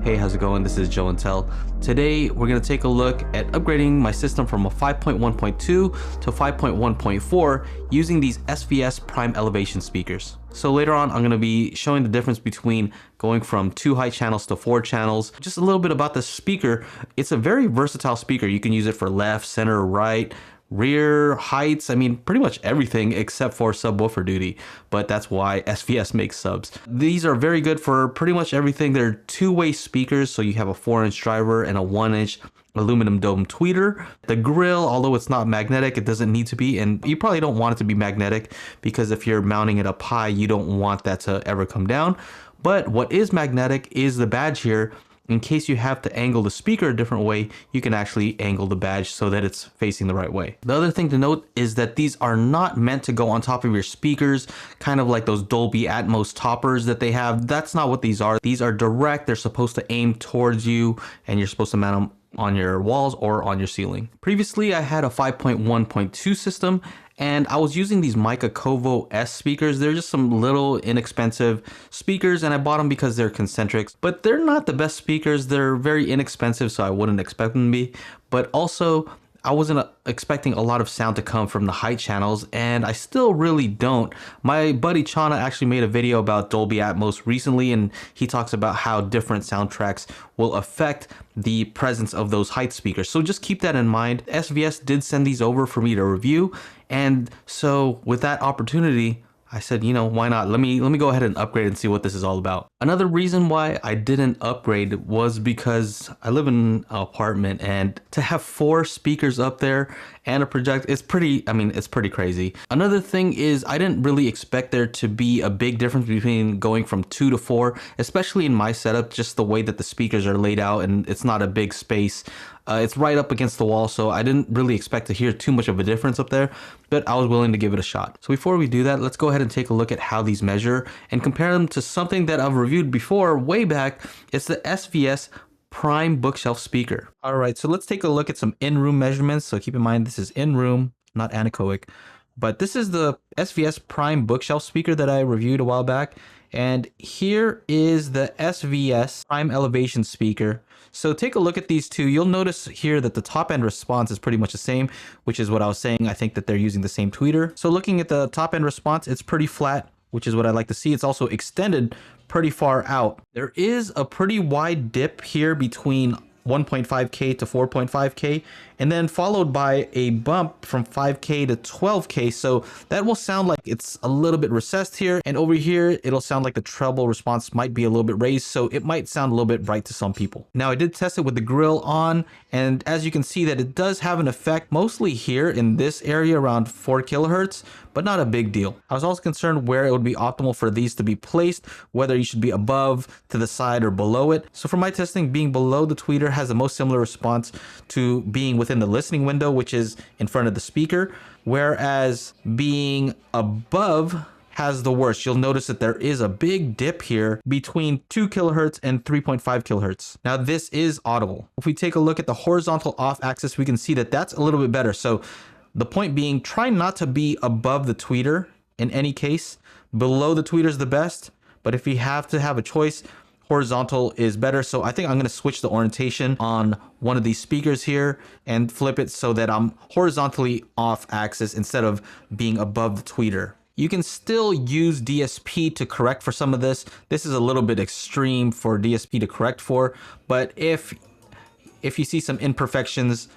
Hey, how's it going? This is Joe and Tell. Today we're going to take a look at upgrading my system from a 5.1.2 to 5.1.4 using these SVS prime elevation speakers. So later on I'm going to be showing the difference between going from 2 height channels to 4 channels. Just a little bit about the speaker. It's a very versatile speaker. You can use it for left, center, right, rear, heights, I mean pretty much everything except for subwoofer duty, but that's why SVS makes subs. These are very good for pretty much everything. They're two-way speakers, so you have a 4-inch driver and a 1-inch aluminum dome tweeter. The grill, although it's not magnetic, it doesn't need to be, and you probably don't want it to be magnetic because if you're mounting it up high, you don't want that to ever come down. But what is magnetic is the badge here. In case you have to angle the speaker a different way, you can actually angle the badge so that it's facing the right way. The other thing to note is that these are not meant to go on top of your speakers, kind of like those Dolby Atmos toppers that they have. That's not what these are. These are direct. They're supposed to aim towards you and you're supposed to mount them on your walls or on your ceiling. Previously, I had a 5.1.2 system and I was using these Mica Covo S speakers. They're just some little inexpensive speakers and I bought them because they're concentrics, but they're not the best speakers. They're very inexpensive, so I wouldn't expect them to be. But also, I wasn't expecting a lot of sound to come from the height channels, and I still really don't. My buddy Chana actually made a video about Dolby Atmos recently, and he talks about how different soundtracks will affect the presence of those height speakers. So just keep that in mind. SVS did send these over for me to review, and so with that opportunity, I said, you know, why not? Let me go ahead and upgrade and see what this is all about. Another reason why I didn't upgrade was because I live in an apartment, and to have 4 speakers up there and a projector, it's pretty crazy. Another thing is I didn't really expect there to be a big difference between going from 2 to 4, especially in my setup, just the way that the speakers are laid out and it's not a big space. It's right up against the wall, so I didn't really expect to hear too much of a difference up there, but I was willing to give it a shot. So before we do that, let's go ahead and take a look at how these measure and compare them to something that I've reviewed before way back. It's the SVS Prime Bookshelf Speaker. All right, so let's take a look at some in-room measurements. So keep in mind, this is in-room, not anechoic, but this is the SVS Prime Bookshelf Speaker that I reviewed a while back. And here is the SVS Prime Elevation Speaker. So take a look at these two. You'll notice here that the top end response is pretty much the same, which is what I was saying. I think that they're using the same tweeter. So looking at the top end response, it's pretty flat, which is what I like to see. It's also extended pretty far out. There is a pretty wide dip here between 1.5K to 4.5K, and then followed by a bump from 5K to 12K. So that will sound like it's a little bit recessed here, and over here it'll sound like the treble response might be a little bit raised, so it might sound a little bit bright to some people. Now I did test it with the grill on, and as you can see that it does have an effect mostly here in this area around 4 kilohertz, but not a big deal. I was also concerned where it would be optimal for these to be placed, whether you should be above, to the side, or below it. So for my testing, being below the tweeter has the most similar response to being within the listening window, which is in front of the speaker, whereas being above has the worst. You'll notice that there is a big dip here between 2 kilohertz and 3.5 kilohertz. Now this is audible. If we take a look at the horizontal off axis, we can see that that's a little bit better. So the point being, try not to be above the tweeter in any case. Below the tweeter is the best, but if you have to have a choice, horizontal is better. So I think I'm going to switch the orientation on one of these speakers here and flip it so that I'm horizontally off axis instead of being above the tweeter. You can still use DSP to correct for some of this. This is a little bit extreme for DSP to correct for, but if you see some imperfections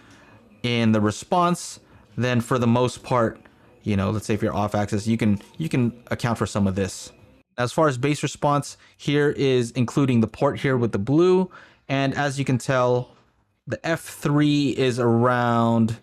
in the response, then for the most part, you know, let's say if you're off axis, you can account for some of this. As far as bass response, here is including the port here with the blue, and as you can tell, the F3 is around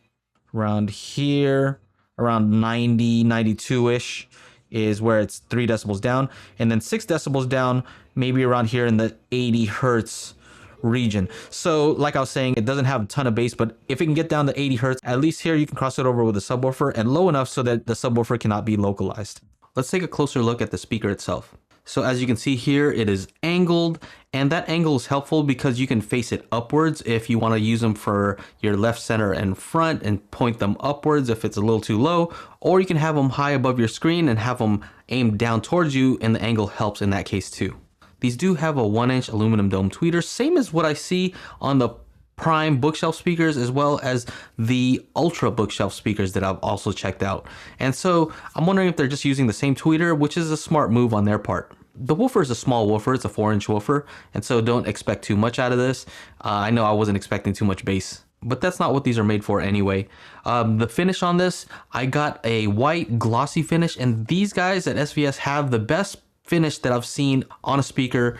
here, around 90, 92-ish is where it's 3 decibels down, and then 6 decibels down, maybe around here in the 80 hertz region. So like I was saying, it doesn't have a ton of bass, but if it can get down to 80 hertz, at least here you can cross it over with a subwoofer and low enough so that the subwoofer cannot be localized. Let's take a closer look at the speaker itself. So as you can see here, it is angled, and that angle is helpful because you can face it upwards if you want to use them for your left, center, and front and point them upwards if it's a little too low, or you can have them high above your screen and have them aimed down towards you, and the angle helps in that case too. These do have a 1-inch aluminum dome tweeter, same as what I see on the Prime bookshelf speakers, as well as the Ultra bookshelf speakers that I've also checked out. And so I'm wondering if they're just using the same tweeter, which is a smart move on their part. The woofer is a small woofer, it's a 4-inch woofer, and so don't expect too much out of this. I know I wasn't expecting too much bass, but that's not what these are made for anyway. The finish on this, I got a white glossy finish, and these guys at SVS have the best finish that I've seen on a speaker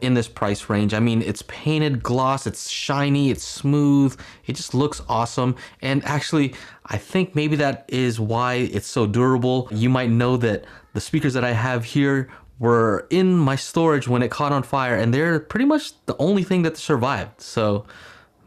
in this price range. I mean, it's painted gloss, it's shiny, it's smooth, it just looks awesome. And actually, I think maybe that is why it's so durable. You might know that the speakers that I have here were in my storage when it caught on fire, and they're pretty much the only thing that survived. So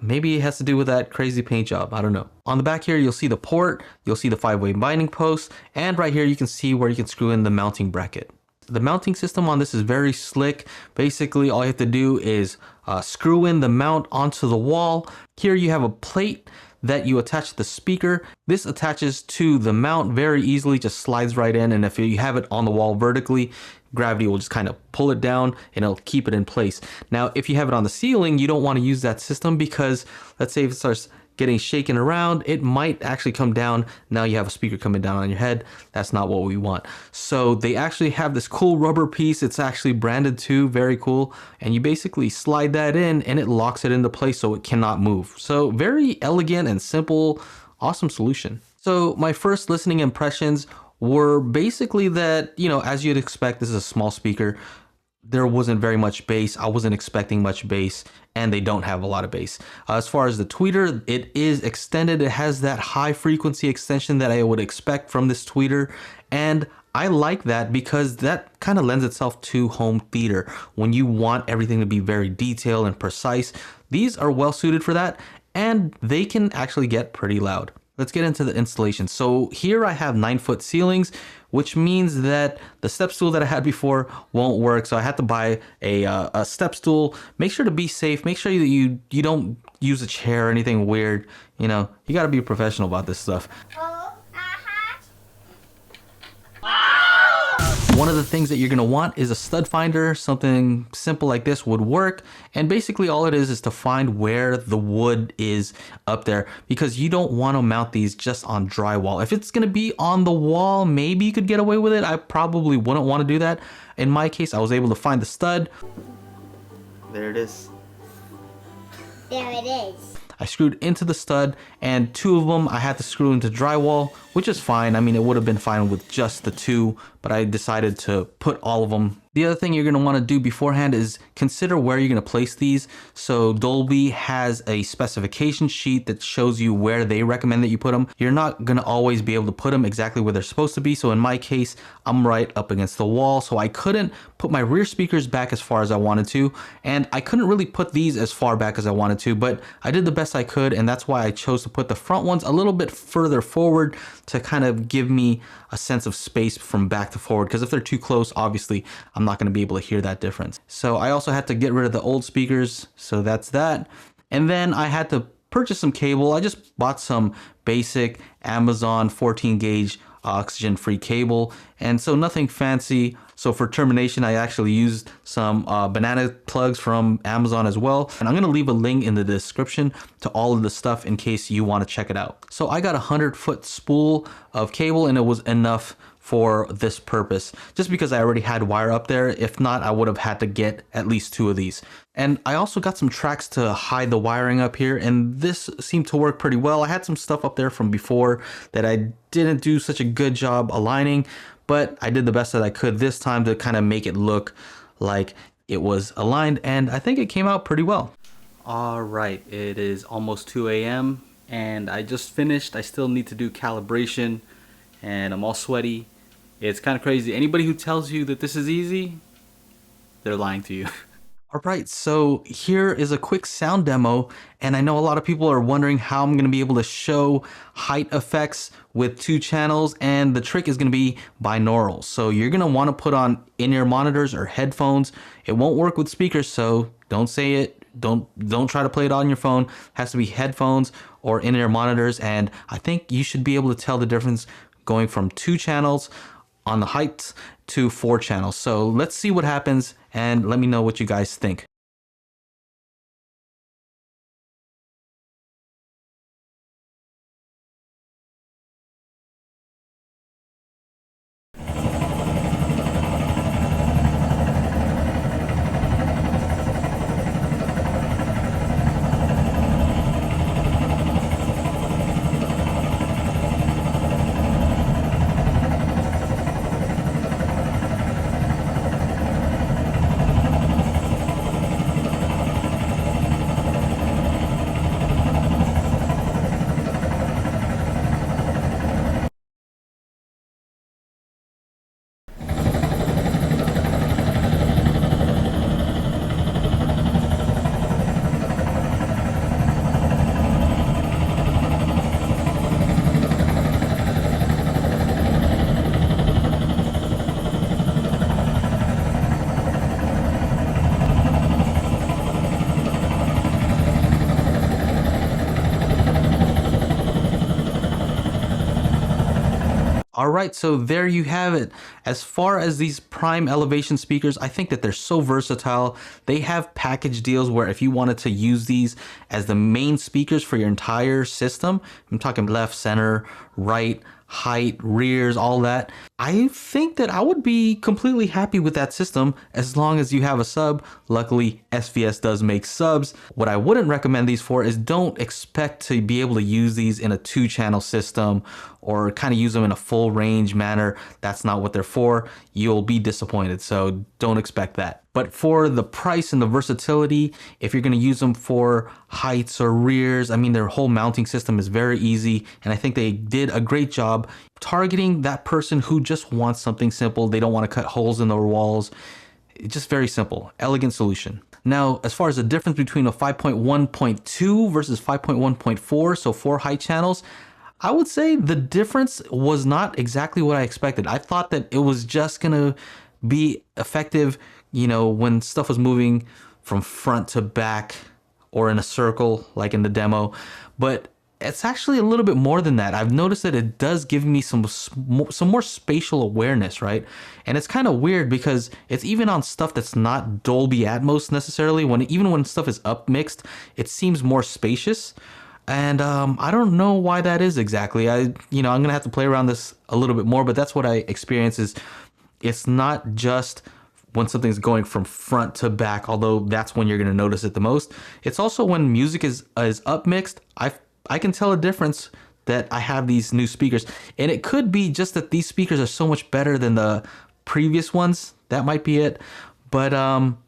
maybe it has to do with that crazy paint job. I don't know. On the back here, you'll see the port, you'll see the 5-way binding post, and right here you can see where you can screw in the mounting bracket. The mounting system on this is very slick. Basically, all you have to do is screw in the mount onto the wall. Here you have a plate that you attach to the speaker. This attaches to the mount very easily, just slides right in, and if you have it on the wall vertically, gravity will just kind of pull it down and it'll keep it in place. Now, if you have it on the ceiling, you don't want to use that system because let's say if it starts getting shaken around, it might actually come down. Now you have a speaker coming down on your head. That's not what we want. So they actually have this cool rubber piece. It's actually branded too, very cool. And you basically slide that in and it locks it into place so it cannot move. So very elegant and simple, awesome solution. So my first listening impressions were basically that, you know, as you'd expect, this is a small speaker. There wasn't very much bass. I wasn't expecting much bass, and they don't have a lot of bass. As far as the tweeter, it is extended. It has that high frequency extension that I would expect from this tweeter, and I like that because that kind of lends itself to home theater. When you want everything to be very detailed and precise, these are well suited for that, and they can actually get pretty loud. Let's get into the installation. So here I have 9-foot ceilings, which means that the step stool that I had before won't work. So I had to buy a step stool. Make sure to be safe. Make sure that you don't use a chair or anything weird. You know, you gotta be professional about this stuff. One of the things that you're gonna want is a stud finder. Something simple like this would work. And basically all it is to find where the wood is up there, because you don't wanna mount these just on drywall. If it's gonna be on the wall, maybe you could get away with it. I probably wouldn't wanna do that. In my case, I was able to find the stud. There it is. There it is. I screwed into the stud, and 2 of them I had to screw into drywall, which is fine. I mean, it would have been fine with just the 2, but I decided to put all of them. The other thing you're going to want to do beforehand is consider where you're going to place these. So Dolby has a specification sheet that shows you where they recommend that you put them. You're not going to always be able to put them exactly where they're supposed to be. So in my case, I'm right up against the wall, so I couldn't put my rear speakers back as far as I wanted to, and I couldn't really put these as far back as I wanted to, but I did the best I could, and that's why I chose to put the front ones a little bit further forward to kind of give me a sense of space from back to forward, because if they're too close, obviously I'm not going to be able to hear that difference. So I also had to get rid of the old speakers, so that's that. And then I had to purchase some cable. I just bought some basic Amazon 14 gauge oxygen free cable, and so nothing fancy. So for termination, I actually used some banana plugs from Amazon as well, and I'm gonna leave a link in the description to all of the stuff in case you want to check it out. So I got a 100-foot spool of cable, and it was enough for this purpose, just because I already had wire up there. If not, I would have had to get at least 2 of these. And I also got some tracks to hide the wiring up here, and this seemed to work pretty well. I had some stuff up there from before that I didn't do such a good job aligning, but I did the best that I could this time to kind of make it look like it was aligned, and I think it came out pretty well. All right, it is almost 2 a.m. and I just finished. I still need to do calibration, and I'm all sweaty. It's kind of crazy. Anybody who tells you that this is easy, they're lying to you. All right, so here is a quick sound demo, and I know a lot of people are wondering how I'm going to be able to show height effects with 2 channels, and the trick is going to be binaural. So you're going to want to put on in-ear monitors or headphones. It won't work with speakers, so don't say it. Don't try to play it on your phone. It has to be headphones or in-ear monitors, and I think you should be able to tell the difference going from 2 channels on the height to 4 channels. So let's see what happens and let me know what you guys think. All right, so there you have it. As far as these prime elevation speakers, I think that they're so versatile. They have package deals where if you wanted to use these as the main speakers for your entire system, I'm talking left, center, right, height, rears, all that, I think that I would be completely happy with that system as long as you have a sub. Luckily, SVS does make subs. What I wouldn't recommend these for is don't expect to be able to use these in a 2-channel system or kind of use them in a full range manner. That's not what they're for. You'll be disappointed, so don't expect that. But for the price and the versatility, if you're going to use them for heights or rears, I mean, their whole mounting system is very easy. And I think they did a great job targeting that person who just wants something simple. They don't want to cut holes in their walls. It's just very simple, elegant solution. Now, as far as the difference between a 5.1.2 versus 5.1.4, so 4 height channels, I would say the difference was not exactly what I expected. I thought that it was just gonna be effective, you know, when stuff was moving from front to back or in a circle like in the demo, but it's actually a little bit more than that. I've noticed that it does give me some more spatial awareness, right? And it's kind of weird because it's even on stuff that's not Dolby Atmos necessarily. Even when stuff is upmixed, it seems more spacious. And I don't know why that is exactly. I'm gonna have to play around this a little bit more, but that's what I experience. Is it's not just when something's going from front to back, although that's when you're gonna notice it the most. It's also when music is upmixed. I can tell a difference that I have these new speakers, and it could be just that these speakers are so much better than the previous ones. That might be it. But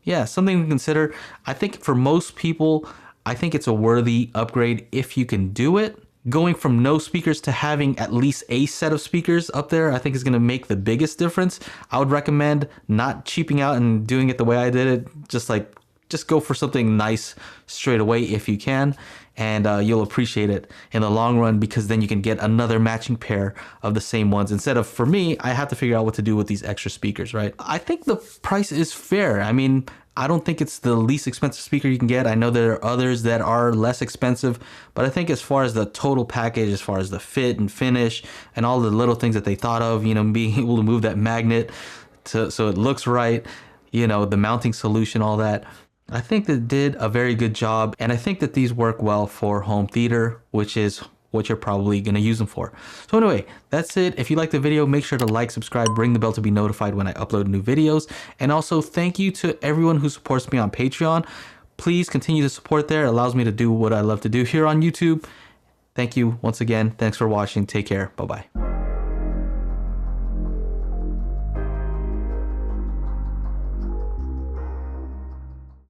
yeah, something to consider. I think for most people, I think it's a worthy upgrade if you can do it. Going from no speakers to having at least a set of speakers up there, I think is going to make the biggest difference. I would recommend not cheaping out and doing it the way I did it. Just go for something nice straight away if you can, and you'll appreciate it in the long run, because then you can get another matching pair of the same ones instead of, for me, I have to figure out what to do with these extra speakers, right? I think the price is fair. I mean, I don't think it's the least expensive speaker you can get. I know there are others that are less expensive, but I think as far as the total package, as far as the fit and finish and all the little things that they thought of, being able to move that magnet so it looks right, the mounting solution, all that, I think they did a very good job. And I think that these work well for home theater, which is what you're probably going to use them for. So anyway, that's it. If you like the video, make sure to like, subscribe, ring the bell to be notified when I upload new videos. And also thank you to everyone who supports me on Patreon. Please continue to support there. It allows me to do what I love to do here on YouTube. Thank you once again. Thanks for watching. Take care. Bye-bye.